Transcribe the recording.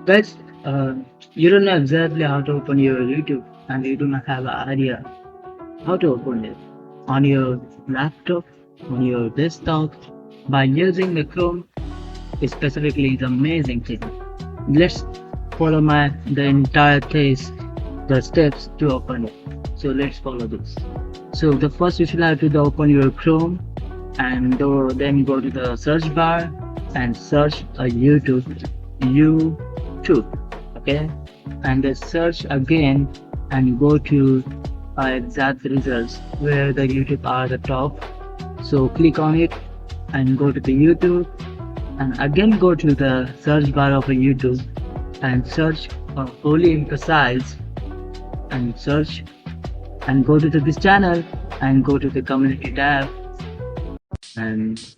Guys, you don't know exactly how to open your YouTube and you do not have an idea how to open it on your laptop, on your desktop, by using the Chrome specifically is amazing thing. Let's follow the entire case, the steps to open it. So let's follow this. So the first you should have to open your Chrome and then go to the search bar and search a YouTube, okay, and then search again and go to exact results where the YouTube are the top. So click on it and go to the YouTube and again go to the search bar of a YouTube and search Holy Emphasize and search and go to this channel and go to the community tab and